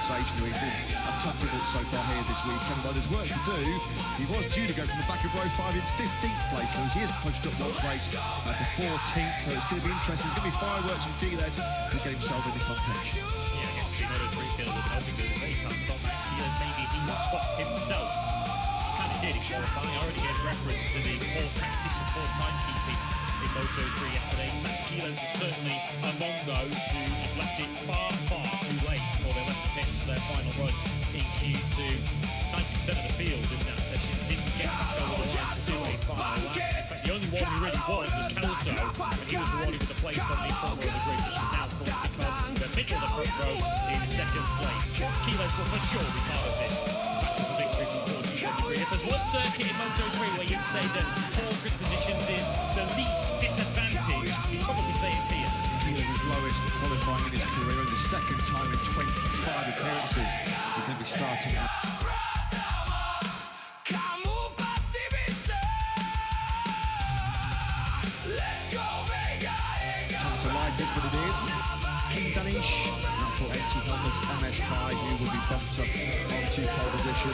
sensational. He's been untouchable so far here this weekend, but there's work to do. He was due to go from the back of row 5 in 15th place, so he has punched up 1 place to 14th, so it's going to be interesting. There's going to be fireworks from Giles to get himself in the contention. Yeah, I guess the Moto3 field was hoping that they can't stop Max Giles. Maybe he would stop himself. He kind of did in qualifying. I already gave reference to the poor tactics and poor timekeeping in Moto3 yesterday. Max Giles was certainly among those who just left it far, far too late before they left the pit for their final run in Q2. 90% of the field in that session didn't get back over the line to do a final lap. In fact, the only one who really won was Kelso, and he was rewarded with a place on the front row of the grid, which is now going to become the middle of the front row in 2nd place. Giles will for sure be part of this battle for victory from 41 degree. If there's one circuit in Moto3 where you'd say that poor grid positions is the least disadvantage, you'd probably say it's here. Giles' lowest qualifying in his career, and the 2nd time in 25 appearances. He's going to be starting out. But it is King Danish, now for 80 Honda's MSI, who will be bumped up onto pole position.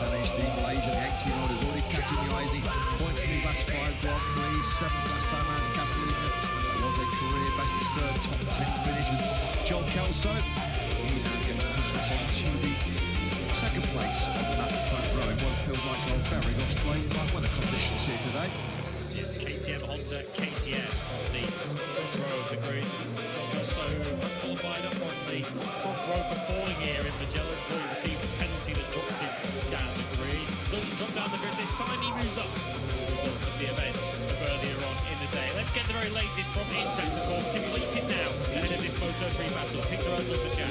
Danish, the Malaysian, the 18-year-old, is already catching the eye. The points in his last 5 Grand Prix, 7th last time out in Catalunya. It was a career best, his 3rd top 10 finish. And Joel Kelso, he now getting pushed up onto the 2nd place on that front row. It won't feel like a very Australian like when the conditions here today. Yes, KTM, Honda, KTM on the front row of the grid. Also qualified up on the front row for falling here in Magellan. He received a penalty that dropped him down the grid. Doesn't drop down the grid this time, he moves up the result of the event of earlier on in the day. Let's get the very latest from Intact, of course, completed now ahead of this Moto3 battle. Peter O'Toole for Jack.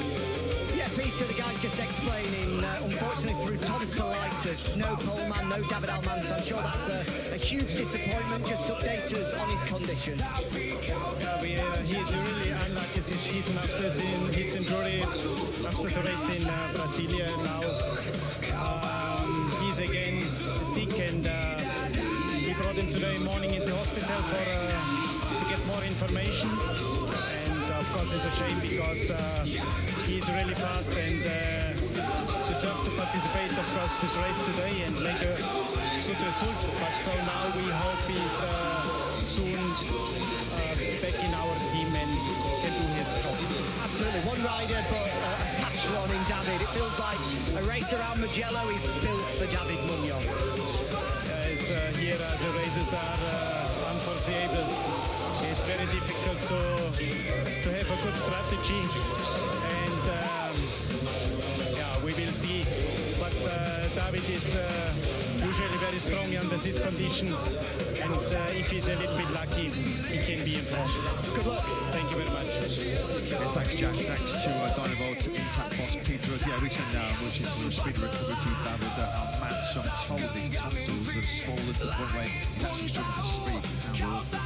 Yeah, Peter, the guy's just explaining, unfortunately through tonsillitis, no poleman, no David Almanza. I'm sure that's a huge disappointment. Just update us on his condition. Yeah, he's really unlucky this season after his injury after the race in Brasilia now. He's again sick, and we brought him today morning in the hospital to get more information. And of course it's a shame because he's really fast and deserves to participate, of course, this race today and make a good result. But so now we hope he's soon back in our team and can do his job. Absolutely, one rider but a fast one in David. It feels like a race around Mugello is built for David Munoz. Here the races are unforeseeable. It's very difficult to have a good strategy, and yeah, we will see. But David is usually very strong under this condition, and if he's a little bit lucky, he can be involved. Good luck. Thank you very much. Yeah, thanks, Jack. Thanks to Dynavolt's Intact boss, Peter. Yeah, we send our wishes to a speedy recovery to David. Our man, so I'm told his tonsils have swollen to the point where he's actually struggling to speak. It sounds awful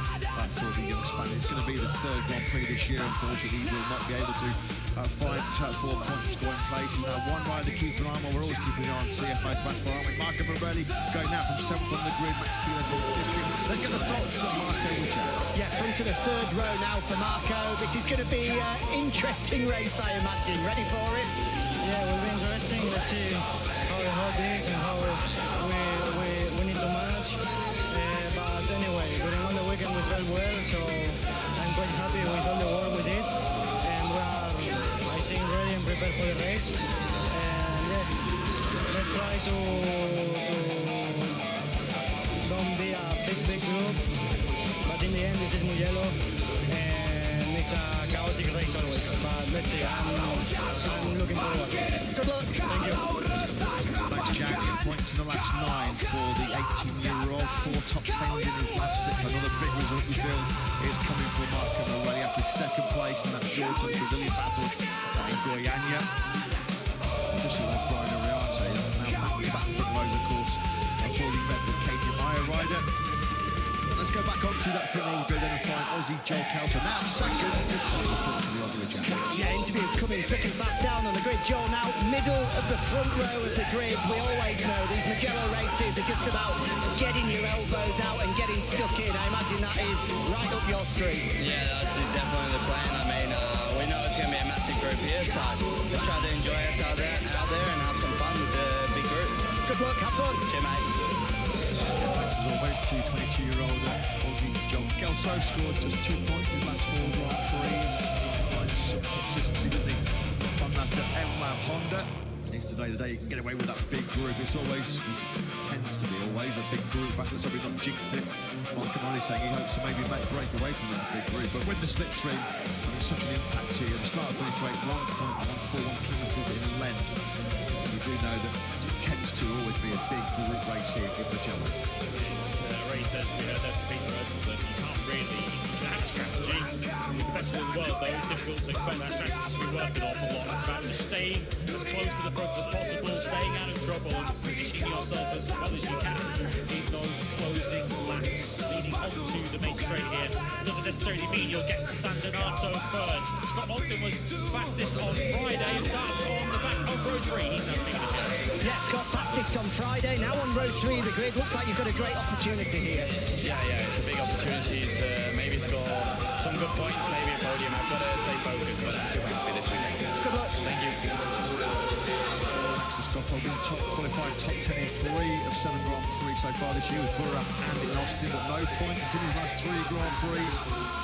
for the young Spaniard. It's going to be the 3rd Grand Prix this year. Unfortunately, he will not be able to find 4 points scoring place. One rider to keep an eye on. We're always keeping an eye on CFI to match for, aren't we? Marco Morelli going now from 7th on the grid. Max Giles from 15th. Let's get the thoughts of Marco with Jack. Yeah, through to the 3rd row now for Marco. This is going to be an interesting race, I imagine. Ready for it? Yeah, it will be interesting. Let's see how the hard is and how we need to manage. But anyway, going on the weekend was very well, so I'm quite happy with all the work we did. And we are, I think, ready and prepared for the race. And yeah, let's try to don't be a big group. But in the end, this is Mugello, and it's a chaotic race always. But let's see, I'm looking forward. Good luck. Thank you. Thanks, Jack. Points in the last 9 for the 18-year-old. 4 top 10s in his last 6. Another big result we feel is coming for Marco Morelli after 2nd place in that short-term Brazilian battle in Goiânia. Just like Brian Ariarte, that's now back-to-back front rows, of course, for the Red Bull KTM rider. Let's go back onto that front row grid and find Aussie Joel Kelso. Now 2nd to the front of the Oscar Jack. Yeah, interviews coming thick and fast down on the grid. Joel now middle of the front row of the grid. We always know these Mugello races are just about getting your elbows out and getting stuck in. I imagine that is right up your street. Yeah, that's definitely the plan. I mean, we know it's going to be a massive group here, so we'll try to enjoy it. fun. Cheers, mate. As always, 22-year-old Aussie John Kelso scored just 2 points in his last 4 Grand Prix. Provides some consistency, didn't he? On that MLAV Honda. It's today the day you can get away with that big group. It's always, tends to be always, a big group back. Let's hope he's not jinxed it. Mark Canali saying he hopes to maybe break away from that big group. But with the slipstream having such an impact here, the start of finish rate 1.141 kilometres in length. We do know that it tends to always be a big group race here in Mugello. It's a race, as we heard there from Peter Russell, that you can't really, you can have a strategy. With the best in the world, though, it's difficult to expect that strategy to be worth an awful lot. It's about just staying as close to the front as possible, staying out of trouble, and positioning yourself as well as you can in those closing laps leading onto the main straight here. It doesn't necessarily mean you'll get to San Donato first. Scott Ogden was fastest on Friday and starts on the back of row 3. He's now speaking again. Yeah, Scott fastest on Friday. Now on row 3 of the grid. Looks like you've got a great opportunity here. Yeah, it's a big opportunity to maybe score some good points, maybe a podium. I've got to stay focused, but I'm super happy this weekend. Good luck. Thank you. Scott Ogden qualified top 10 in 3 of 7 Grand Prix so far this year with Burra and in Austin, but no points in his last 3 Grand Prix.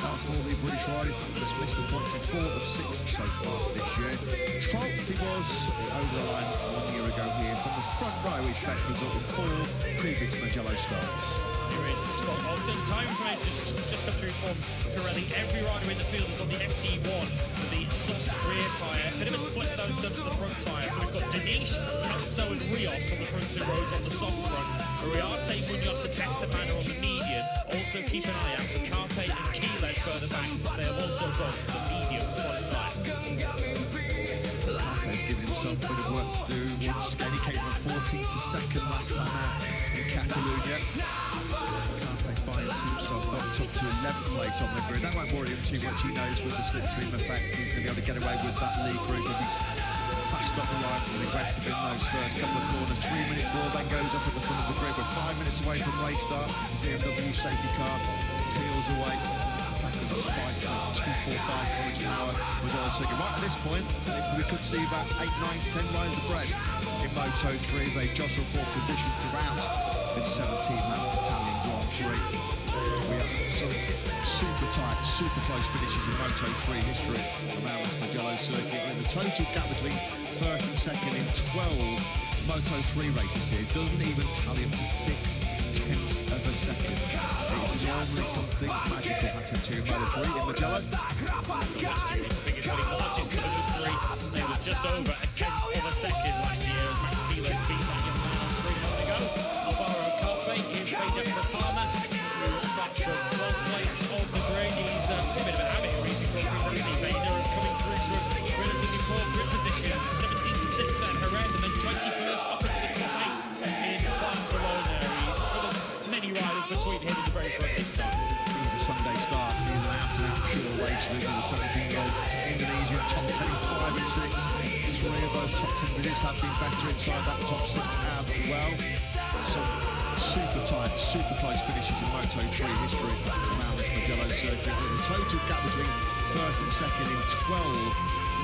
Now for the British riders, just missed the points in 4 of 6 so far this year. 12th he was over the line 1 year ago here from the front row, which fetched result in 4 previous Mugello starts. Here is Scott Ogden. Time information just come through from Pirelli. Every rider in the field is on the SC1 with the soft rear tyre. Bit of a split though in terms of the front tyre. So we've got Denise, Kelso and Rios on the front 2 rows on the soft front. Ariarte, Munoz and Esteban on the medium. Also keep an eye out for Carpe and Keeles further back. They have also got the medium front tyre. Carpe's given himself a bit of work to do once again. He came from 14th to 2nd last time out in Catalonia. Carpe finds himself knocked up to 11th place on the grid. That won't worry him too much. He knows with the slipstream effect he's going to be able to get away with that lead group if he's fast off the line and aggressive in those first couple of corners. 3-minute ball then goes up at the front of the grid. We're 5 minutes away from race start. BMW safety car peels away. Tackles the spike at 245 km an hour. Was also good. Right at this point, we could see about 8, 9, 10 lines abreast in Moto3 as they jostle for position throughout this 17-lap Italian Grand Prix. We have some super tight, super close finishes in Moto3 history around the Mugello circuit. And the total gap between first and second in 12 Moto3 races here doesn't even tally up to 6/10 of a second. It's normally something magical happens here in Moto3 in Mugello. Last year was the biggest winning margin for Moto3. It was just over 1/10 of a second last year as Max Keeles beat that young man on 3 months ago. Alvaro Carpe is VEDA Pratama, who starts from 12th place on the grid. He's a bit of an habit in racing Grand Prix, isn't he? VEDA coming through from relatively poor grid position. 17th to 6th at Jerez, and then 21st up into the top 8 in Barcelona. He's got as many riders between him and the very front this time. He's a Sunday start. He's an out-and-out pure race with the 17-year-old Indonesian top 10 in 5 and 6. 3 of those top 10 visits have been better inside that top 6 as well. Some super tight, super close finishes in Moto3 history around this Mugello circuit. With a total gap between first and second in 12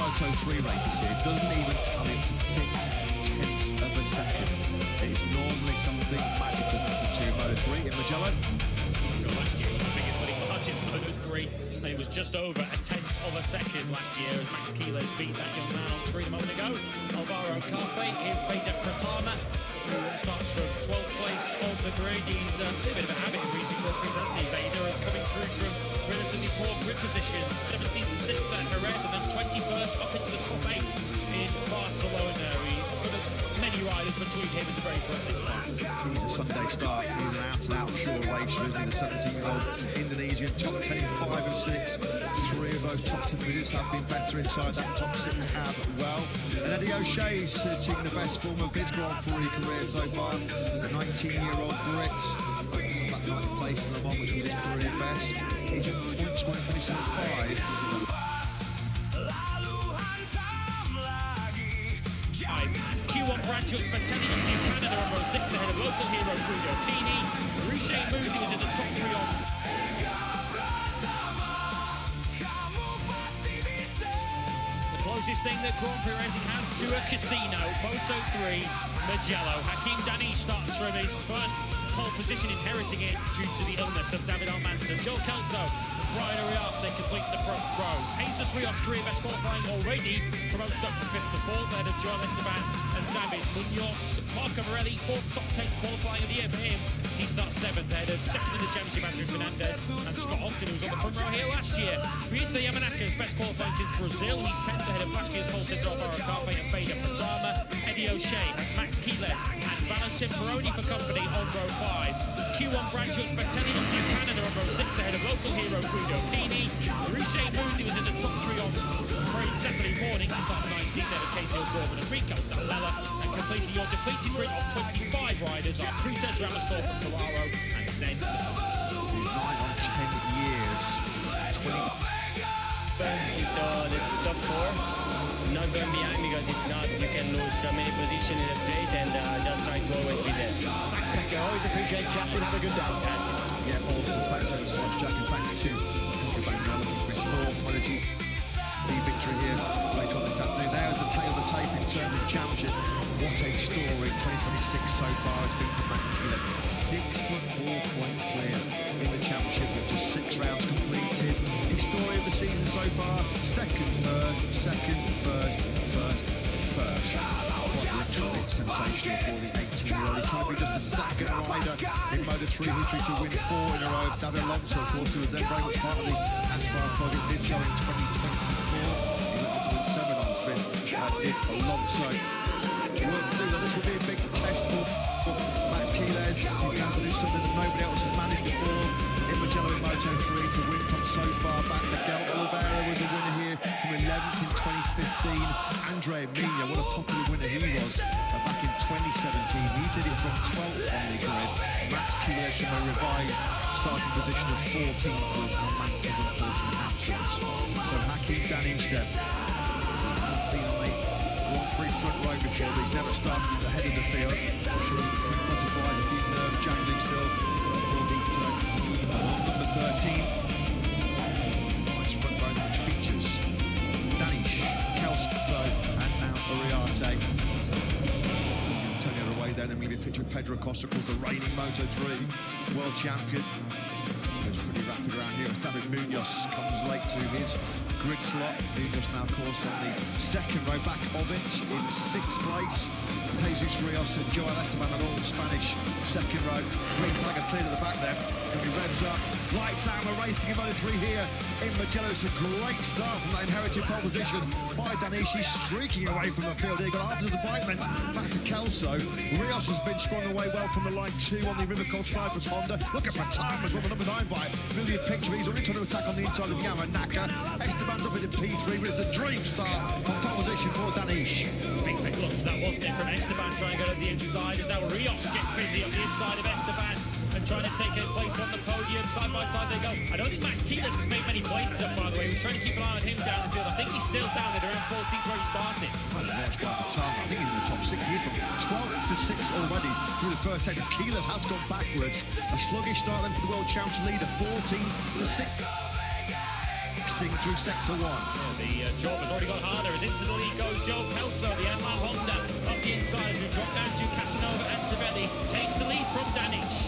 Moto3 races here doesn't even tally up to 6/10 of a second. It's normally something magical happens here in Moto3 in Mugello. So last year was the biggest winning margin in Moto3, and it was just over 1/10 of a second last year as Max Keeles beat that young man on 3 a moment ago. Alvaro Carpe is VEDA Pratama, who starts from 12th place on the grid. He's a bit of a habit in racing Grand Prix, hasn't he? VEDA coming through from relatively poor grid position. 17th to 6th at Jerez, and then 21st up into the top 8 in Barcelona. He's got as many riders between him and the very front this time. He's a Sunday start. He's an out-and-out pure racer, isn't he? The 17-year-old Indonesian top 10 in 5 and 6. 3 of those top 10 visits have been better inside that top 6 as well. And Eddie O'Shea sitting the best form of his Grand Prix career so far. The 19-year-old Brit. That 9th place in Le Mans, which was his career best. He's in points when finishing at 5. Q1 graduates Battelli of New Canada on row 6 ahead of local hero Guido Pini. Riche Moody was in the top 3 on. The close closest thing that Grand Prix racing has to a casino. Moto3, Mugello. Hakim Danish starts from his first pole position, inheriting it due to the illness of David Almanza. Joel Kelso, Brian Uriarte complete the front row. Jesus Rios, career best qualifying already, promoted up from 5th to 4th, ahead of Joel Esteban and David Munoz. Marco Morelli, 4th top 10 qualifying of the year for him. He starts 7th, ahead of 2nd in the championship, Andrew Fernandez, and Scott Ogden, who was on the front row here last year. Risa Yamanaka's best qualifying since Brazil. He's 10th ahead of last year's pole sitter Alvaro Carpe and VEDA Pratama, Eddie O'Shea, Max Keeles, and Valentin Peroni for company on row 5. Q1 graduates Bertelli and Buchanan are on row 6 ahead of local hero Guido Pini. Riche Mundi was in the top 3 on Saturday morning. He starts 19th ahead of Casey O'Gorman and Rico Salella. And completing your depleted grid of 25 riders are Cruzes Ramastor from Carraro and Zen. 9 on 10 years. 20. Into the top 4, not going behind, because if not you can lose so many positions in the straight, and just try to always be there. Thanks, Becca. Always appreciate chatting. Have a good day. Yeah, awesome. Thanks ever so much, Jack. And thanks to Chris Moore, Prodigy. The victory here later on this afternoon. There's the tail of the tape in terms of the championship. What a story 2026 so far has been for Max Keeles. 6 foot 4 points clear in the championship with just 6 rounds completed. The story of the season so far: second, first. Quite literally sensational for the 18-year-old. He's trying to be just the second rider in Moto3 history to win 4 in a row. David Alonso, of course, who was then very much part of the Aspire project, did so in 2024. He's looking to win 7 on spin. Did Alonso. Work to do that. This will be a big test for Max Keeles. He's going to have to do something that nobody else has managed before in Mugello in Moto3 to win from so far back. Miguel Oliveira was a winner here from 11th in 2015. Andre Mina, what a popular winner he was back in 2017. He did it from 12th on the grid. Max Keeles from a revised starting position of 14th with Almanza's unfortunate absence. So Hakim Danish then been on the Grand Prix front row before, but he's never started at the head of the field. I'm sure butterflies, a few nerves jangling still for the team number 13. Nice front row which features Danish, Kelso, and now Uriarte. Turning it away then, immediate feature Pedro Costa, of course, the reigning Moto3 world champion. Goes pretty rapid around here as David Munoz comes late to his grid slot. Munoz now, of course, on the second row back of it in 6th place. Jesus Rios and Joel Esteban are all in Spanish second row. Green flag clear to the back there. Going to be revs up. Lights out, we're racing in Moto3 here in Mugello. It's a great start from that inherited pole position by Danish. He's streaking away from the field here. Got after the Bikeman back to Kelso. Rios has been strung away well from the line 2 on the River Coast 5 for Honda. Look at Pratama as well, the number 9 bike. Million picture. He's already trying to attack on the inside of Yamanaka. Esteban's up in P3, but it's the dream start on pole position for Danish. Big look, that wasn't it from Esteban trying to go to the inside, as now Rios gets busy on the inside of Esteban and trying to take a place on the podium. Side by side they go. I don't think Max Keeles has made many places up, by the way. He was trying to keep an eye on him down the field. I think he's still down at around 14th where he started. Watch by Pratama. I think he's in the top 6. He is from 12th to 6th already through the first sector. Keeles has gone backwards. A sluggish start then for the world champion leader, 14th to 6th. Through sector 1. The job has already got harder as into the lead goes Joe Kelso, the Emma Honda up the inside as we drop down to Casanova and Savelli. Takes the lead from Danish.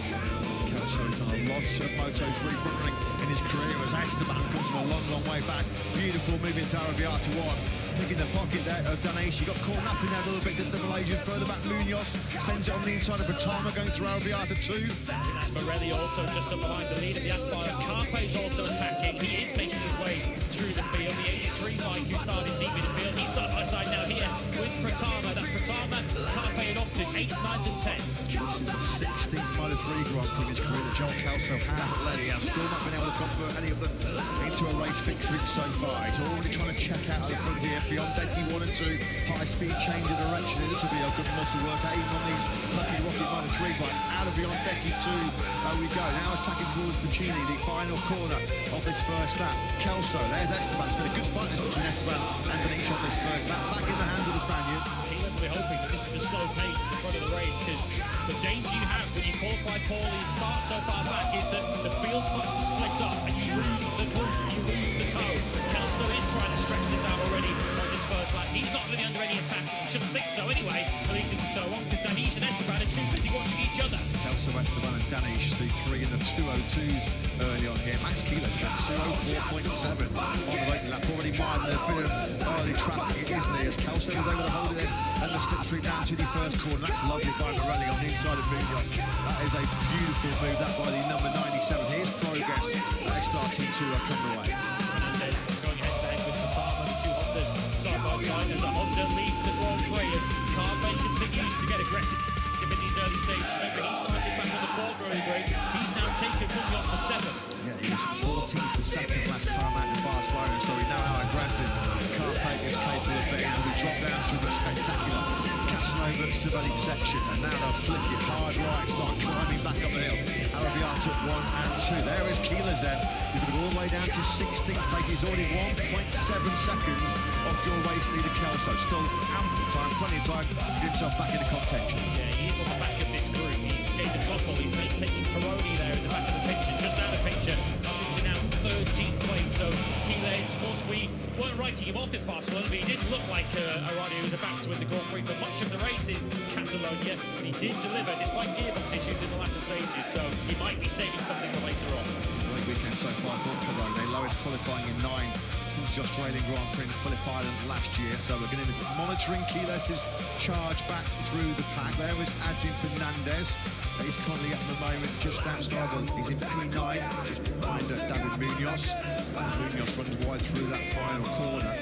Kelso's done a lot of Moto3 front running in his career as Esteban comes from a long way back. Beautiful move into Arabiata 1. Taking the pocket there of Danish. He got caught up in there a little bit, did the Malaysian. Further back, Munoz sends it on the inside of Pratama, going through Arabiata 2. That's Morelli also just up behind the lead of the Aspire. Carpe's also attacking. He is making his way through the field. The 83 bike who started deep in the field. He's side by side now here with Pratama. That's Pratama, Carpe and Ogden, 8th, 9th and 10th. This is the 16th Moto3 Grand Prix in his career that Joel Kelso has led. He has still not been able to convert any of them into a race victory so far. He's already trying to check out of the front here. Beyond Denti 1 and 2, high speed change of direction. This will be a good muscle work, even on these lucky rocket Moto3 bikes. Out of Beyond Denti 2, we go. Now attacking towards Puccini, the final corner of this first lap. Kelso, there's Esteban. It's been a good fight between Esteban and Danish on this first lap. Back in the hands of the Spaniard. Keeles will be hoping that this is a slow pace in the front of the race, because the danger you have when you qualify poorly and start so far back is that the field starts to split up and you lose the group, you lose the toe. Kelso is trying to stretch this out already on this first lap. shouldn't think so anyway, at least it's so on, because Danish and Esteban are too busy watching each other. Kelso, Esteban and Danish, the three in the 202s early on here. Max Keeler's got 204.7 on the rating lap, already minding a bit of early traffic, isn't he, as Kelso was able to hold it in and the slipstream down to the first corner. That's lovely by Morelli on the inside of Munoz. That is a beautiful move, that by the number 97. Here's progress that is starting to come away. Fernandez going head-to-head with Fatama, the two Hondas side by side as the Honda leads the Grand Prix as Carvey continues to get aggressive in these early stages. Remember, he started back on the fourth row grid. He's now taken Munoz for 7. Yeah, he was 14th to 2nd last time out in Barcelona, so we know how aggressive Carvey is capable of being. We drop down through the spectacular Casanova Civelli section, and now they'll flick it hard right, start climbing back up the hill. Arabiata 1 and 2. There is Keeler's then. He's going all the way down to 16th place. He's already 1.7 seconds off your race leader Kelso. Still ample time, plenty of time to get himself back into contention. Yeah, he is on the back of this group. He's gained a couple. He's taking Peroni there in the back of the picture, just out of the picture, up into now 13th place. So Keeler, of course, we weren't writing him off in Barcelona, but he didn't look like a rider who was about to win the Grand Prix for much of the race in Catalonia, but he did deliver despite gearbox issues in the latter stages, so he might be saving something for later on. Great weekend so far for Peroni. They lowest qualifying in 9 since the Australian Grand Prix in Phillip Island last year, so we're going to be monitoring Keeler's charge back through the pack. There was Adrian Fernandez. He's currently at the moment just outside of, he's in P9, just behind David Munoz. Munoz runs wide through that final corner.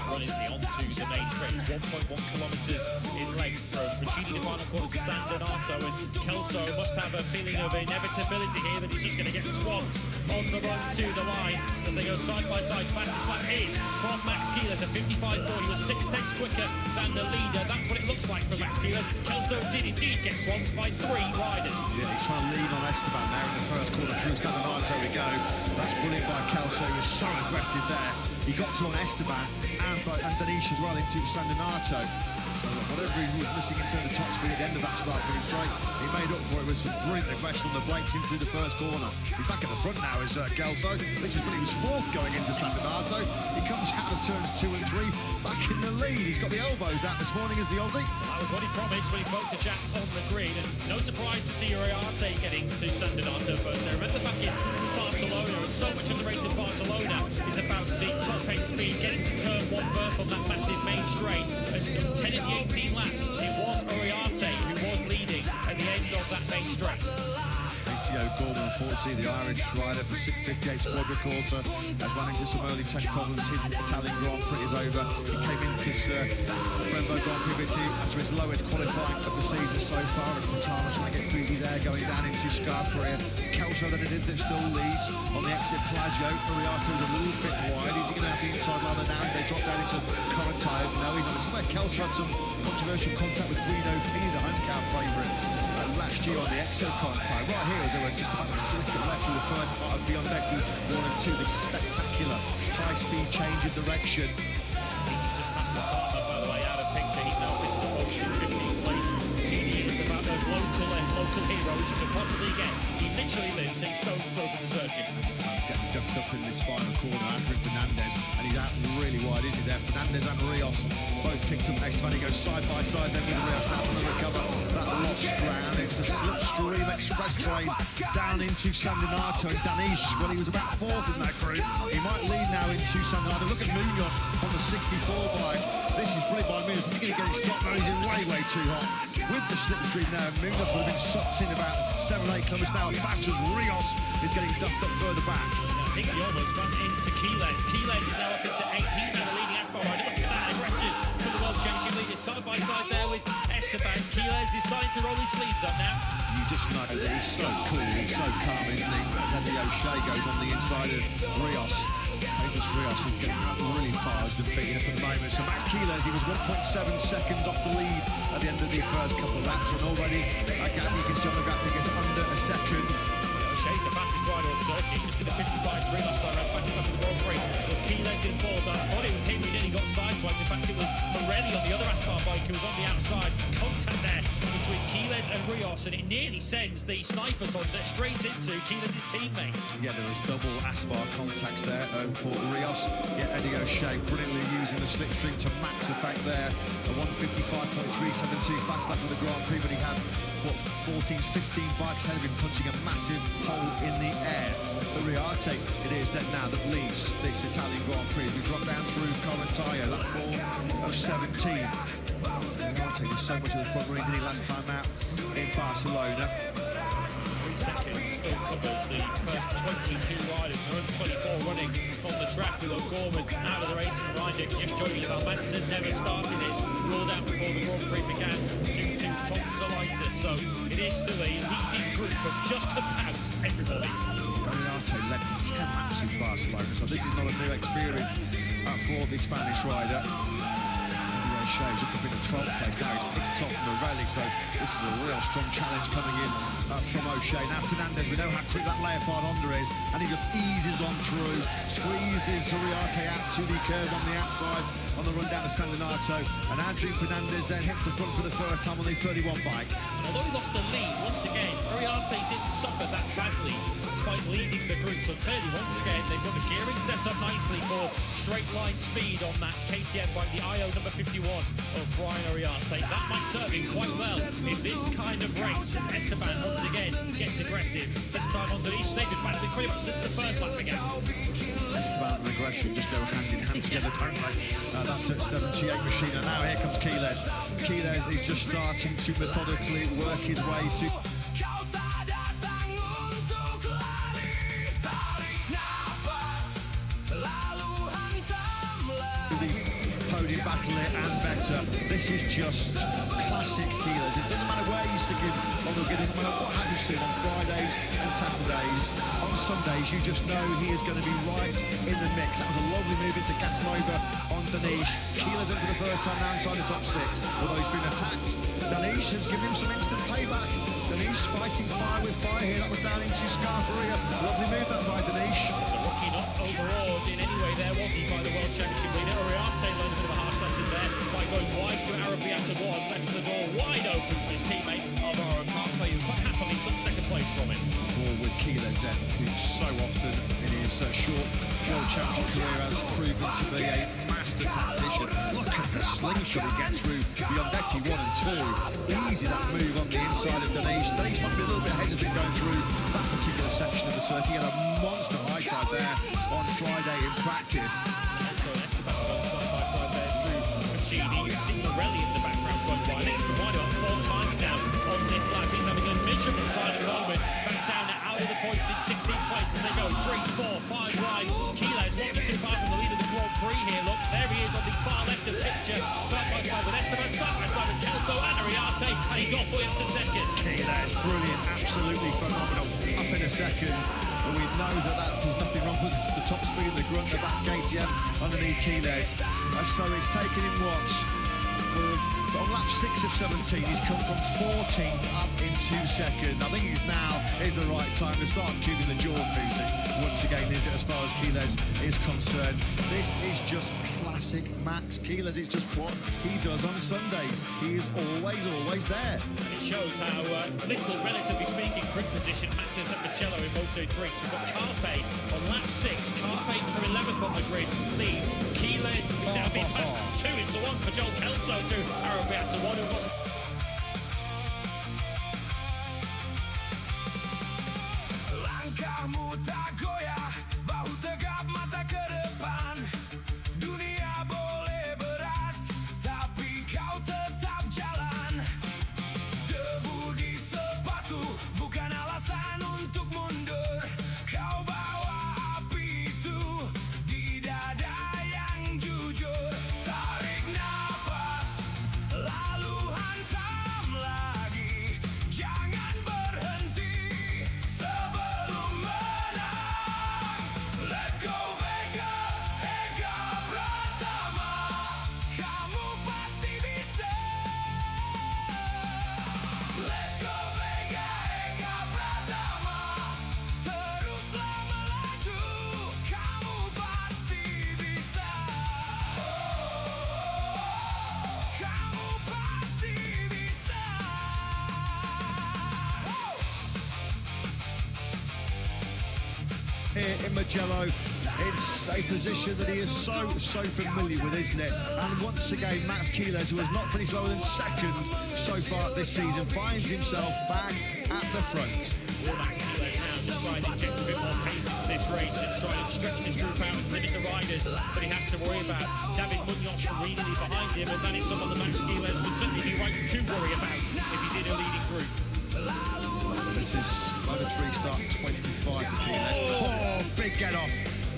Run is the onto the main straight, 1.1 kilometres in length from Puccini the final corner to San Donato, and Kelso must have a feeling of inevitability here that he's just going to get swamped on the run to the line as they go side by side. Fastest lap is from Max Keeler to 55.4. He was 6/10 quicker than the leader. That's what it looks like for Max Keeler. Kelso did indeed get swamped by 3 riders. Yeah, he's trying to lean on Esteban there in the first corner through San Donato. We go. That's brilliant by Kelso. He was so aggressive there. He got to on Esteban and Danish as well into San Donato. So whatever he was missing in terms of top speed at the end of that start finish straight, he made up for it with some brilliant aggression on the brakes into the first corner. He's back at the front now, is Kelso. This is when he was 4th going into San Donato. He comes out of turns 2 and 3, back in the lead. He's got the elbows out this morning as the Aussie. That was what he promised when he spoke to Jack on the grid, and no surprise to see Uriarte getting to San Donato first. Now remember back in Barcelona, and so much of the race in Barcelona is about the top end speed, getting to turn 1 berth on that massive main straight. As in 10 of the 18 laps, it was Uriarte who was leading at the end of that main straight. ACO Gordon, unfortunately, the Irish rider for 658 squad record, has run into some early tech problems. His Italian Grand Prix is over. He came in this Brembo Grand Prix victory after his lowest qualifying of the season so far. As Montana trying to get Cruzy there, going down into Scarperia. Kelso then it is that still leads on the exit Plagio. Uriarte was a little bit wide. Is he going to have the inside ladder now? They drop down into Correntine. No, he's not. This is where Kelso had some controversial contact with Guido P, the home car favourite. Last year on the exit Correntine. Right here, as they were just about to flick it left through the first part of Beyond Betty 1 and 2. This spectacular high-speed change of direction. He's just passed Montana, by the way, out of picture. He's now into the position 15th place. He is about those local heroes you can possibly get. He literally lives a stone's throw from the circuit. Getting ducked up in this final corner, Andrew Fernandez, and he's out really wide, isn't he there? Fernandez and Rios both picked up next time. He goes side by side then with Rios. Now to recover that lost ground. It's a slipstream express train down into San Donato. Danish, well, he was about 4th in that group. He might lead now into San Donato. Look at Munoz on the 64 bike. This is brilliant by Munoz. He's going to get his stop now. He's in way too hot. With the slipstream now, Munoz would have been sucked in about 7-8 kilometres now. As fast as Rios is getting ducked up further back. I think he almost ran into Keeles. Keeles is now up into 8th. He's now the leading Aspar rider. Look at that aggression for the world changing leaders. Side by side there with Esteban. Keeles is starting to roll his sleeves up now. You just know that he's so cool, he's so calm, isn't he? As Andy O'Shea goes on the inside of Rios. Jesus Rios is getting really fast and beating up at the moment. So Max Keeles, he was 1.7 seconds off the lead at the end of the first couple of laps, and already that gap you can see on the graphic is under a second. O'Shea's the fastest rider on circuit. Just did a 55.3 last time around, fastest lap of the Grand Prix. It was Keeles in fourth. I thought it was him who nearly got sideswiped. In fact, it was Morelli on the other Aspar bike who was on the outside. Contact there between Quiles and Rios, and it nearly sends the snipers on straight into Quiles' teammate. Yeah, there was double Aspar contacts there for Rios. Yeah, Eddie O'Shea brilliantly using the slipstream to max effect there. A 155.372 fast lap for the Grand Prix, but he had, 14, 15 bikes ahead of him, punching a massive hole in the air. But Riarte, it is then now that leads this Italian Grand Prix. We drop down through Colentaio, that form of 17. Riarte did so much of the front running, did he last time out in Barcelona? 3 seconds still covers the first 22 riders. There are 24 running on the track. With O'Gorman out of the race and Rydick just joining us. Manson never started it, ruled out before the Grand Prix began due to tonsillitis. So it is still a leading group of just about everybody. Riarte led 10 laps in Barcelona, so this is not a new experience for the Spanish rider. O'Shea's up in the 12th place now. He's picked off Morelli, so this is a real strong challenge coming in from O'Shea. Now Fernandez, we know how quick that Leopard Honda is, and he just eases on through, squeezes Riarte out to the curve on the outside on the run down to San Donato, and Andrew Fernandez then hits the front for the first time on the 31 bike. And although he lost the lead once again, Riarte didn't suffer that badly despite leading the group. So clearly, once again, they've got the gearing set up nicely for straight line speed on that KTM bike, the AYOOO number 51 of Brian Riarte. That might serve him quite well in this kind of race as Esteban once again gets aggressive. This time on Denise, they've been battling pretty much since the first lap began. Esteban and aggression just go hand in hand together, don't they? That's at 78 machine, and now here comes Quiles. Quiles is just starting to methodically work his way to podium battle and better. This is just classic Quiles. It doesn't matter where you stick him on the good, it doesn't matter what happens to him on Fridays and Saturdays. On Sundays, you just know he is going to be right in the mix. That was a lovely move into Casanova on Danish. Quiles in for the first time now inside the top 6, although he's been attacked. Danish has given him some instant payback. Danish fighting fire with fire here. That was down into Scarperia. Lovely move that by Danish. The rookie not overawed in any way there, was he, by the World Championship leader. Riarte learned a bit of a harsh lesson there by going wide through Arabiata 1, left the door wide open for his teammate Alvaro Carpe, who quite happily took second place from him. Ball with Quiles then, who so often in his short World Championship career has proven to be a master tactician. Look at the slingshot he gets through Biondetti 1 and 2. Easy that move on the inside of Denise. Denise might be a little bit hesitant going through that particular section of the circuit. He had a monster high side there on Friday in practice. So Esteban goes side by side there through Puccini. You can see Morelli in the background going wide. They've been wide up 4 times now on this lap. He's having a miserable time at the moment. Back down now out of the points in 16th place as they go 3, 4, 5 wide. Quiles won't be too far from the lead of the Grand Prix here. Look, there he is on the far left of the picture. Side by side with Esteban, side by side with Kelso and Riarte, and he's off way up to second. Quiles, brilliant, absolutely phenomenal. Up in a second. But we know that there's nothing wrong with the top speed of the grunt of that KTM underneath Quiles. So it's taken him what? On lap 6 of 17, he's come from 14th up into second. I think now is the right time to start cubing the jaw music. Once again, is it as far as Quiles is concerned? This is just classic Max Quiles. It's just what he does on Sundays. He is always there. And it shows how little, relatively speaking, group position matters at Mugello in Moto3. We've got Carpe on lap 6. Carpe from 11th on the grid leads. Quiles is now being passed 2 into 1 for Joel Kelso through Arabiata 1, who wasn't. Langkahmu tak goyah, bahu tegap mata ke depan. Dunia boleh berat, tapi kau tetap jalan. Debu di sepatu bukan alasan untuk mundur. Kau bawa api itu di dada yang jujur. Tarik nafas, lalu hantar. in Mugello. It's a position that he is so familiar with, isn't it? And once again, Max Quiles, who has not finished lower than second so far this season, finds himself back at the front. Will Max Quiles now to try and inject a bit more pace into this race and try and stretch this group out and limit the riders, but he has to worry about David Munoz really behind him, and that is someone that Max Quiles would certainly be right to worry about if he did a leading group. This is Moto3 start 25 for Quiles. Oh, big get off.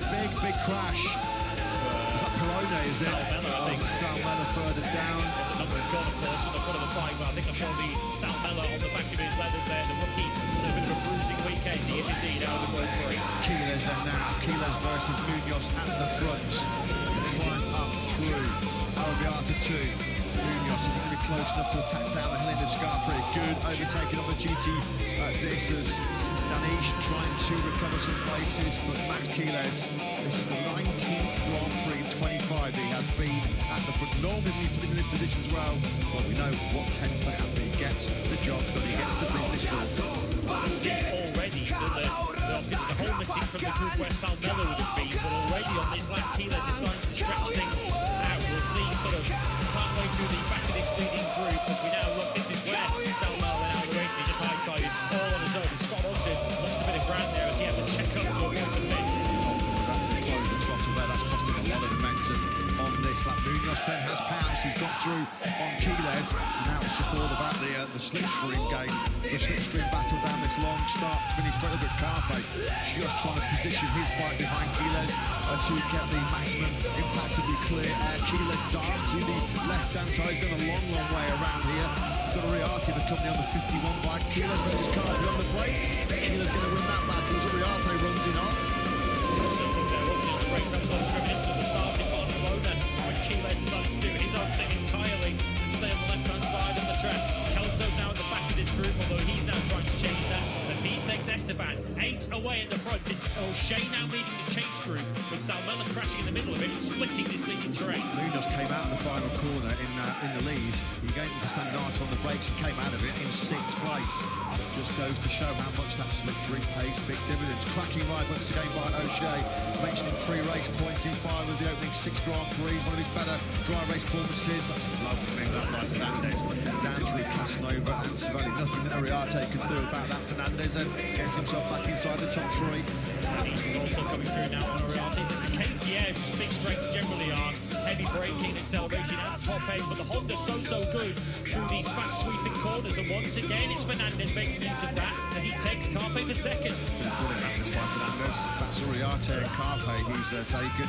Big crash. Is that Perone, is it? Salmella, I think. Salmella further down. The number's gone, of course, in the front of the fight, but I think I saw the Salmella on the back of his leathers there, the rookie. It's a bit of a bruising weekend, he is indeed out of the World 3. Quiles and now. Quiles versus Munoz at the front. Climb up through. Albiata 2. Munoz is going to be close enough to attack down the hill in the Scarfree. Good overtaking on the GT. This is Danish trying to recover some places, but Max Quiles, this is the 19th Grand Prix in 25 that he has been at the front. Normally he's been in this position as well, but we know what tends to happen. He gets the job done, he gets the business done. I see already that obviously there's a hole missing from the group where Salmella would have been, but already on this lap, Quiles is starting to stretch things out. We'll see sort of partway through the back of this leading group as we now look. This is where Salmella and Alex Racing just high-sided all on his own. Scott Ogden lost a bit of ground there as he had to check up to avoid the pit. Close the throttle there, that's costing a lot of momentum on this lap. Munoz then has pounced, he's got through on Quiles. Now it's just all about the slipstream game, the slipstream battle down this long start finish straight up at Carpe. Just trying to position his bike behind Quiles to get the maximum impactably clear air. Quiles darts to the left-hand side, he's done a long way around here. We've got Uriarte, the company on the 51 bike. Quiles versus Carpe on the brakes. Quiles going to win that battle as Uriarte runs in on. Something there wasn't on the race, that was all reminiscent of the start in Barcelona when Quiles decided to do his own thing entirely and stay on the left-hand side of the track. Kelso's now at the back of this group, although he's now trying to change that as he takes Esteban 8 away at the front. It's O'Shea now leading the chase group with Salmella crashing in the middle of it and splitting this leading terrain. Munoz came out in the final corner in the lead. He gave it to Sandato on the brakes and came out of it in 6th place. Just goes to show how much that slipstream pays big dividends. Cracking ride once again by O'Shea, mentioning 3 race points in 5 of the opening 6 Grand Prix. One of his better dry race performances. That's a lovely thing, that by Fernandez. Down through Casanova and Savelli. Nothing that Uriarte could do about that. Fernandez then gets himself back inside the top 3. Danish is also coming through now on Uriarte. The KTM, big straights generally are heavy braking, acceleration and top end, but the Honda's so good through these fast sweeping corners, and once again it's Fernandez making use of that as he takes Carpe for second. Brilliant practice by Fernandez. That's Uriarte and Carpe he's taken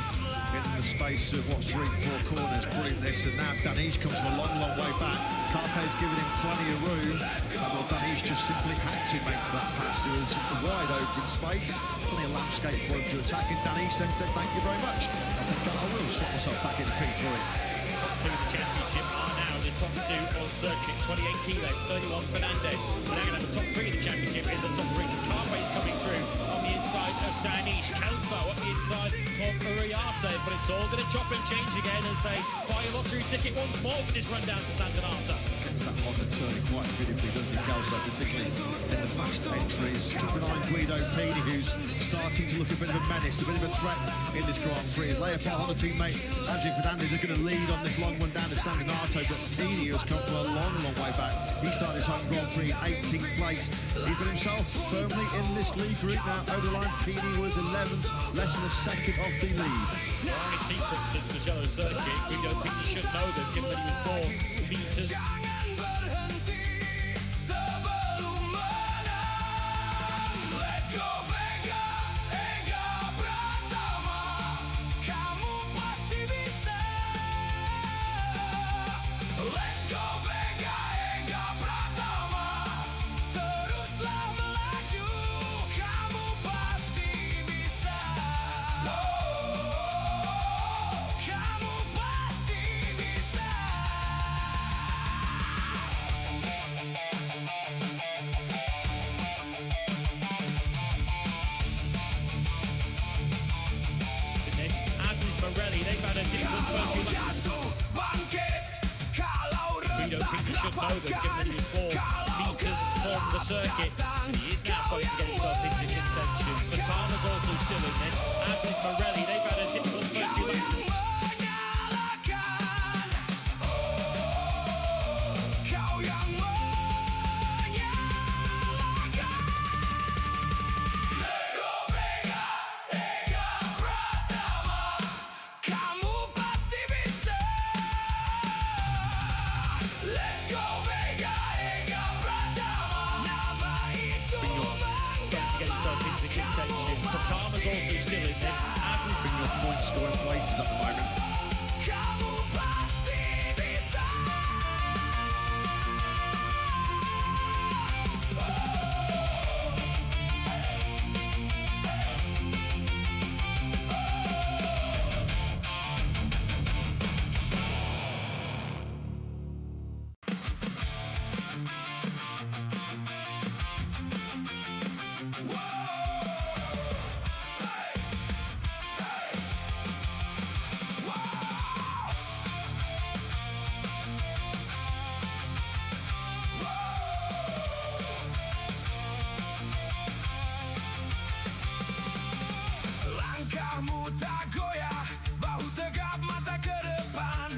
in the space of, 3-4 corners. Brilliant this, and now Danish comes from a long way back. Carpe's given him plenty of room, well, Danish just simply had to make that pass. There was a wide open space, plenty of landscape for him to attack, and Danish then said thank you very much. I think I will swap myself back into P3. Top 2 of the championship are now the top 2 on circuit. 28 Quiles, 31 Fernandez. We're now going to have the top 3 of the championship in the top ring. Carpe is coming through on the inside of Danish. Kelso on the inside of Uriarte, but it's all going to chop and change again as they buy a lottery ticket once more for this run down to Santa Marta. Gets that Honda turning quite beautifully, doesn't he, Kelso, particularly in the fast entries. Keep an eye on Guido Pini, who's starting to look a bit of a menace, a bit of a threat in this Grand Prix. His Leopard Honda teammate Andrew Fernandez are going to lead on this long one down to San Donato, but Pini has come from a long way back. He started his home Grand Prix in 18th place. He's got himself firmly in this lead group now. Over the line, Pini was 11th, less than a second off the lead. There are any secrets to the Mugello circuit. We don't think you should know them, given that he was born meters. They've had a different first few laps. We don't think you should know them, given that he was 4 metres from the circuit. And he is now starting to get himself into contention. Tatana's also still in this, as is Morelli. They've had a difficult first few laps. Tatana's also still in this, as is Bring your point scoring places at the moment. Langkahmu tak goyah, bahu tegap mata ke depan.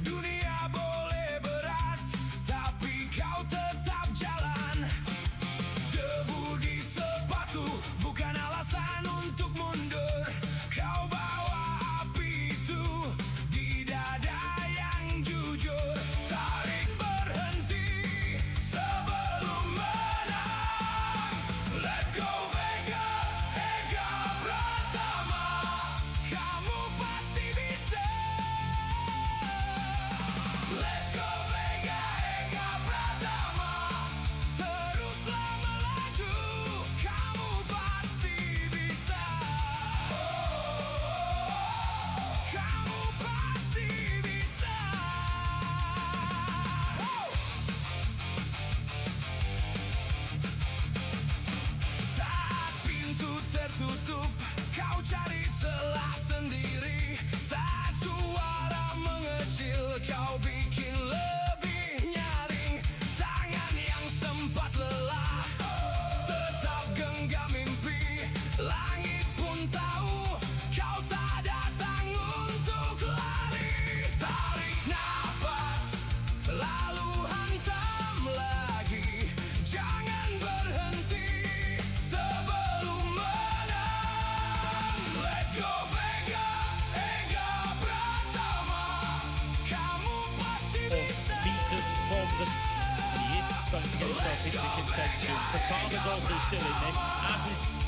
Dunia boleh berat, tapi kau tetap jalan. Debu di sepatu bukan alasan untuk mundur. Kau bawa api itu di dada yang jujur. Tarik berhenti sebelum menang. Let go Vega, Ega Pratama. Kamu pasti bisa. Let go Vega, Ega Pratama. Teruslah melaju, kamu pasti bisa. Kamu pasti bisa. Saat pintu tertutup, kau cari celah sendiri. Saat suara mengecil, kau bikin lebih nyaring. Tangan yang sempat lelah tetap genggam mimpi. Langit pun tahu kau tak datang untuk lari. Tarik napas, lalu hantam lagi. Jangan berhenti sebelum menang. Let go Vega, Ega Pratama. Kamu pasti bisa. meters from the he is starting to get himself into contention. Tatana's also still in this, as is